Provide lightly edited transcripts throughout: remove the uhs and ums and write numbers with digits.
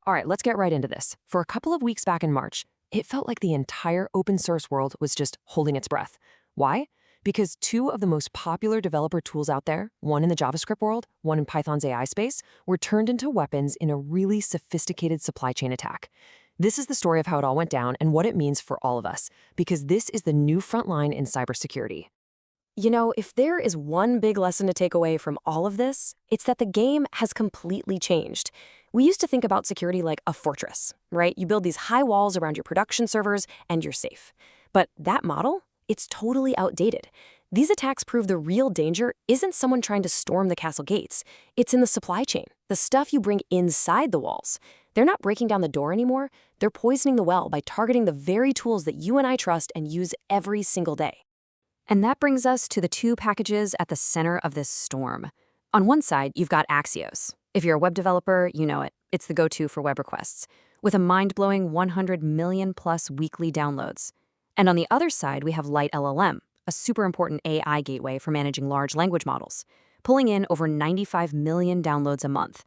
All right, let's get right into this. For a couple of weeks back in March, it felt like the entire open source world was just holding its breath. Why? Because two of the most popular developer tools out there, one in the JavaScript world, one in Python's AI space, were turned into weapons in a really sophisticated supply chain attack. This is the story of how it all went down and what it means for all of us, because this is the new front line in cybersecurity. You know, if there is one big lesson to take away from all of this, it's that the game has completely changed. We used to think about security like a fortress, right? You build these high walls around your production servers and you're safe. But that model, it's totally outdated. These attacks prove the real danger isn't someone trying to storm the castle gates. It's in the supply chain, the stuff you bring inside the walls. They're not breaking down the door anymore. They're poisoning the well by targeting the very tools that you and I trust and use every single day. And that brings us to the two packages at the center of this storm. On one side, you've got Axios. If you're a web developer, you know it. It's the go-to for web requests, with a mind-blowing 100 million plus weekly downloads. And on the other side, we have LiteLLM, a super important AI gateway for managing large language models, pulling in over 95 million downloads a month.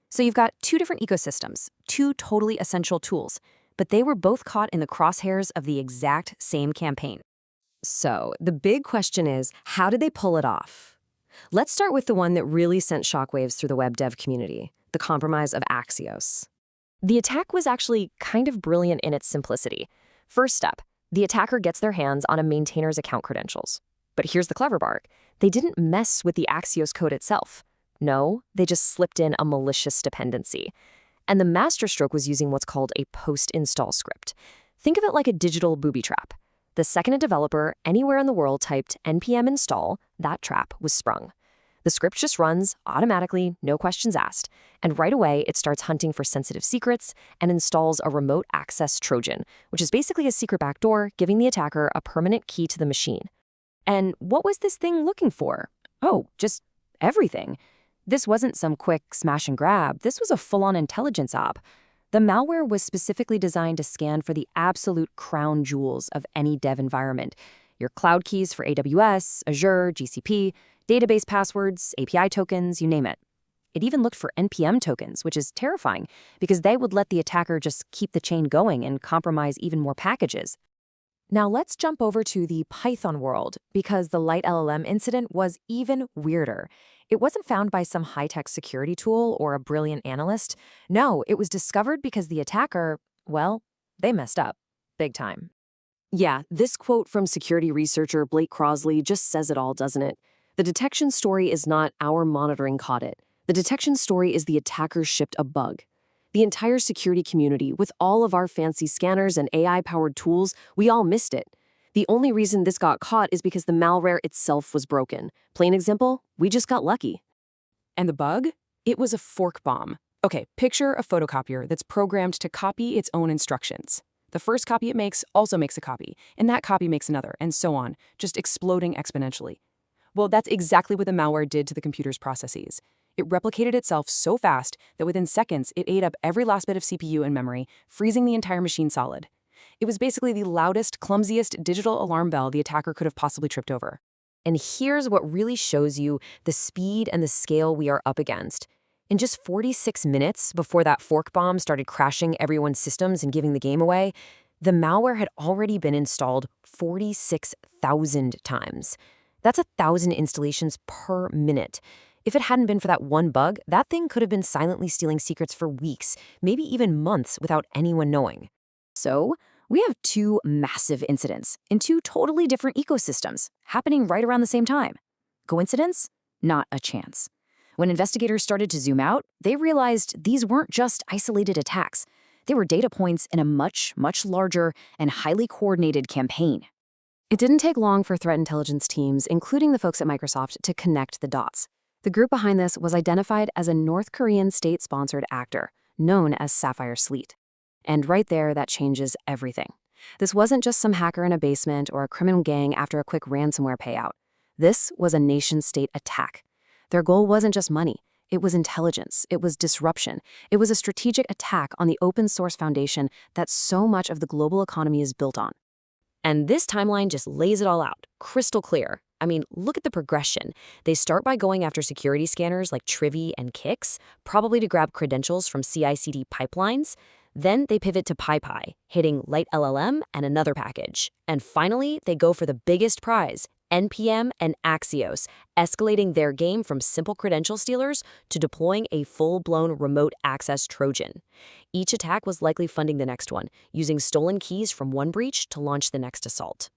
So you've got two different ecosystems, two totally essential tools, but they were both caught in the crosshairs of the exact same campaign. So, the big question is, how did they pull it off? Let's start with the one that really sent shockwaves through the web dev community, the compromise of Axios. The attack was actually kind of brilliant in its simplicity. First step, the attacker gets their hands on a maintainer's account credentials. But here's the clever part. They didn't mess with the Axios code itself. No, they just slipped in a malicious dependency. And the masterstroke was using what's called a post-install script. Think of it like a digital booby trap. The second a developer anywhere in the world typed npm install, that trap was sprung. The script just runs automatically, no questions asked, and right away it starts hunting for sensitive secrets and installs a remote access Trojan, which is basically a secret backdoor giving the attacker a permanent key to the machine. And what was this thing looking for? Oh, just everything. This wasn't some quick smash and grab. This was a full-on intelligence op. The malware was specifically designed to scan for the absolute crown jewels of any dev environment. Your cloud keys for AWS, Azure, GCP, database passwords, API tokens, you name it. It even looked for NPM tokens, which is terrifying because they would let the attacker just keep the chain going and compromise even more packages. Now let's jump over to the Python world because the LiteLLM incident was even weirder. It wasn't found by some high-tech security tool or a brilliant analyst. No, it was discovered because the attacker, well, they messed up. Big time. Yeah, this quote from security researcher Blake Crosley just says it all, doesn't it? The detection story is not our monitoring caught it. The detection story is the attacker shipped a bug. The entire security community, with all of our fancy scanners and AI-powered tools, we all missed it. The only reason this got caught is because the malware itself was broken. Plain example, we just got lucky. And the bug? It was a fork bomb. Okay, picture a photocopier that's programmed to copy its own instructions. The first copy it makes also makes a copy, and that copy makes another, and so on, just exploding exponentially. Well, that's exactly what the malware did to the computer's processes. It replicated itself so fast that within seconds, it ate up every last bit of CPU and memory, freezing the entire machine solid. It was basically the loudest, clumsiest digital alarm bell the attacker could have possibly tripped over. And here's what really shows you the speed and the scale we are up against. In just 46 minutes before that fork bomb started crashing everyone's systems and giving the game away, the malware had already been installed 46,000 times. That's 1,000 installations per minute. If it hadn't been for that one bug, that thing could have been silently stealing secrets for weeks, maybe even months without anyone knowing. So, we have two massive incidents in two totally different ecosystems happening right around the same time. Coincidence? Not a chance. When investigators started to zoom out, they realized these weren't just isolated attacks. They were data points in a much, much larger and highly coordinated campaign. It didn't take long for threat intelligence teams, including the folks at Microsoft, to connect the dots. The group behind this was identified as a North Korean state-sponsored actor, known as Sapphire Sleet. And right there, that changes everything. This wasn't just some hacker in a basement or a criminal gang after a quick ransomware payout. This was a nation-state attack. Their goal wasn't just money. It was intelligence. It was disruption. It was a strategic attack on the open-source foundation that so much of the global economy is built on. And this timeline just lays it all out, crystal clear. I mean, look at the progression. They start by going after security scanners like Trivy and Kix, probably to grab credentials from CI/CD pipelines. Then they pivot to PyPI, hitting LiteLLM and another package. And finally, they go for the biggest prize, NPM and Axios, escalating their game from simple credential stealers to deploying a full-blown remote access Trojan. Each attack was likely funding the next one, using stolen keys from one breach to launch the next assault.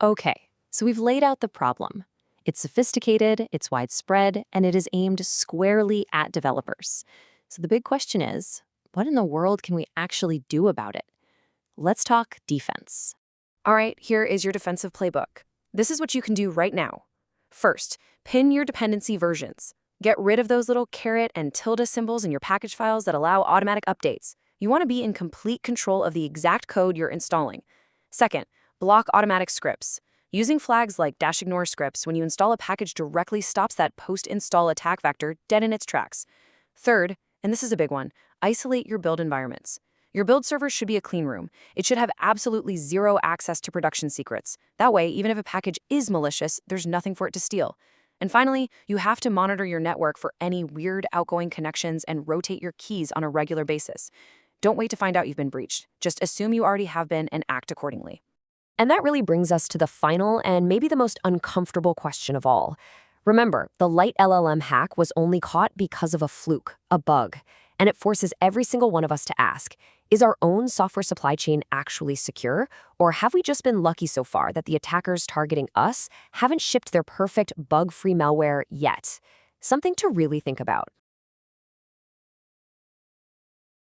Okay, so we've laid out the problem. It's sophisticated, it's widespread, and it is aimed squarely at developers. So the big question is, what in the world can we actually do about it? Let's talk defense. All right, here is your defensive playbook. This is what you can do right now. First, pin your dependency versions. Get rid of those little caret and tilde symbols in your package files that allow automatic updates. You want to be in complete control of the exact code you're installing. Second, block automatic scripts. Using flags like -ignore scripts when you install a package directly stops that post-install attack vector dead in its tracks. Third, and this is a big one, isolate your build environments. Your build server should be a clean room. It should have absolutely zero access to production secrets. That way, even if a package is malicious, there's nothing for it to steal. And finally, you have to monitor your network for any weird outgoing connections and rotate your keys on a regular basis. Don't wait to find out you've been breached. Just assume you already have been and act accordingly. And that really brings us to the final and maybe the most uncomfortable question of all. Remember, the LiteLLM hack was only caught because of a fluke, a bug. And it forces every single one of us to ask, is our own software supply chain actually secure? Or have we just been lucky so far that the attackers targeting us haven't shipped their perfect bug-free malware yet? Something to really think about.